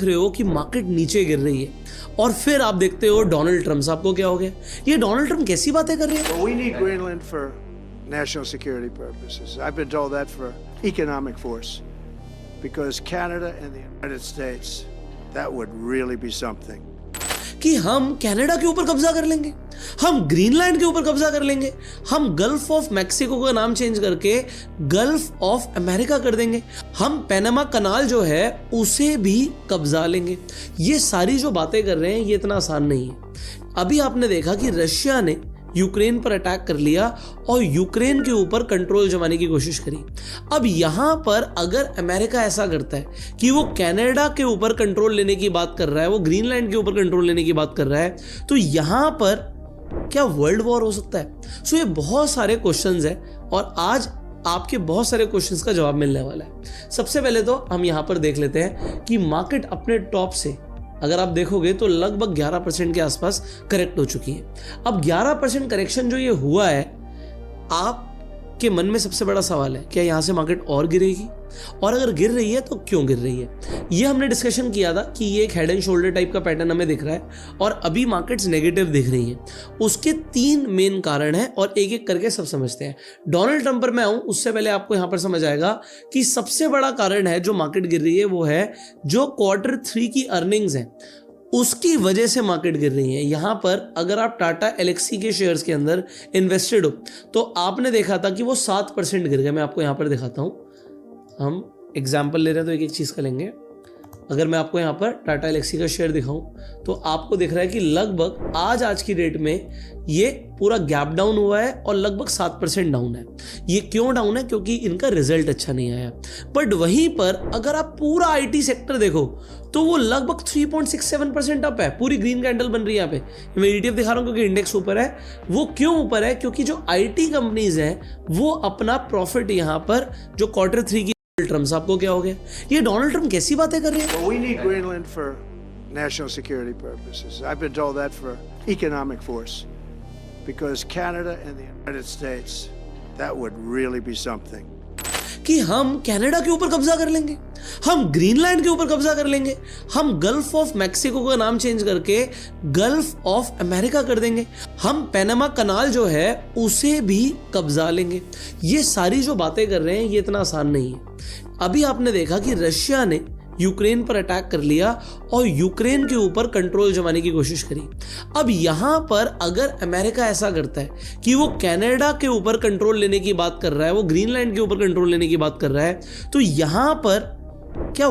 रहे हो कि मार्केट नीचे गिर रही है और फिर आप देखते हो डोनाल्ड ट्रम्प, आपको क्या हो गया? ये डोनाल्ड ट्रम्प कैसी बातें कर रहे हैं? We need Greenland for national security purposes. I've been told that for economic force. Because Canada and the United States, that would really be something. कि हम कनाडा के ऊपर कब्जा कर लेंगे, हम ग्रीनलैंड के ऊपर कब्जा कर लेंगे, हम गल्फ ऑफ मैक्सिको का नाम चेंज करके गल्फ ऑफ अमेरिका कर देंगे, हम पैनामा कनाल जो है उसे भी कब्जा लेंगे। ये सारी जो बातें कर रहे हैं ये इतना आसान नहीं है। अभी आपने देखा कि रशिया ने यूक्रेन पर अटैक कर लिया और यूक्रेन के ऊपर कंट्रोल जमाने की कोशिश करी। अब यहां पर अगर अमेरिका ऐसा करता है कि वो कनाडा के ऊपर कंट्रोल लेने की बात कर रहा है, वो ग्रीनलैंड के ऊपर कंट्रोल लेने की बात कर रहा है, तो यहां पर क्या वर्ल्ड वॉर हो सकता है? सो ये बहुत सारे क्वेश्चंस हैं और आज आपके बहुत सारे क्वेश्चंस का जवाब मिलने वाला है। सबसे पहले तो हम यहां पर देख लेते हैं कि मार्केट अपने टॉप से अगर आप देखोगे तो लगभग 11% के आसपास करेक्ट हो चुकी है। अब 11% करेक्शन जो ये हुआ है, आपके मन में सबसे बड़ा सवाल है क्या यहां से मार्केट और गिरेगी? और अगर गिर रही है तो क्यों गिर रही है? ये हमने डिस्कशन किया था कि ये एक हेड एंड शोल्डर टाइप का पैटर्न हमें दिख रहा है और अभी मार्केट्स नेगेटिव दिख रही हैं। उसके 3 मेन कारण हैं और एक एक करके सब समझते हैं। डोनाल्ड ट्रंप पर मैं आऊं उससे पहले आपको यहां पर समझ आएगा कि सबसे बड़ा कारण है जो मार्केट गिर रही है वो है जो Q3 की अर्निंग्स हैं उसकी वजह से मार्केट गिर रही है। यहां पर अगर आप टाटा एलेक्सी के शेयर्स के अंदर इन्वेस्टेड हो तो आपने देखा था कि वो 7% गिर गए। मैं आपको यहां पर दिखाता हूं, हम एग्जाम्पल ले रहे हैं तो एक एक चीज़ का लेंगे। अगर मैं आपको यहाँ पर टाटा एलेक्सी का शेयर दिखाऊं तो आपको दिख रहा है कि लगभग आज की डेट में ये पूरा गैप डाउन हुआ है और लगभग 7% डाउन है। ये क्यों डाउन है? क्योंकि इनका रिजल्ट अच्छा नहीं आया। बट वहीं पर अगर आप पूरा आईटी सेक्टर देखो तो वो लगभग 3.67% अप है। पूरी ग्रीन कैंडल बन रही है। यहाँ पे मैं ETF दिखा रहा हूँ क्योंकि इंडेक्स ऊपर है। वो क्यों ऊपर है? क्योंकि जो आईटी कंपनीज हैं वो अपना प्रॉफिट यहाँ पर जो Q3 की ट्रम्प, आपको क्या हो गया? ये डोनाल्ड ट्रम्प कैसी बातें कर रहे हैं? We need Greenland for national security purposes. I've been told that for economic force. Because Canada and the United States, that would really be something. कि हम कनाडा के ऊपर कब्जा कर लेंगे, हम ग्रीनलैंड के ऊपर कब्जा कर लेंगे, हम गल्फ ऑफ मैक्सिको का नाम चेंज करके गल्फ ऑफ अमेरिका कर देंगे, हम पैनामा कनाल जो है उसे भी कब्जा लेंगे। ये सारी जो बातें कर रहे हैं ये इतना आसान नहीं है। अभी आपने देखा कि रशिया ने यूक्रेन पर अटैक कर लिया और यूक्रेन के ऊपर कंट्रोल जमाने की कोशिश करी। अब यहां पर अगर अमेरिका ऐसा करता है कि वो कनाडा के ऊपर कंट्रोल लेने की बात कर रहा है, वो ग्रीनलैंड के ऊपर कंट्रोल लेने की बात कर रहा है, तो यहां पर क्या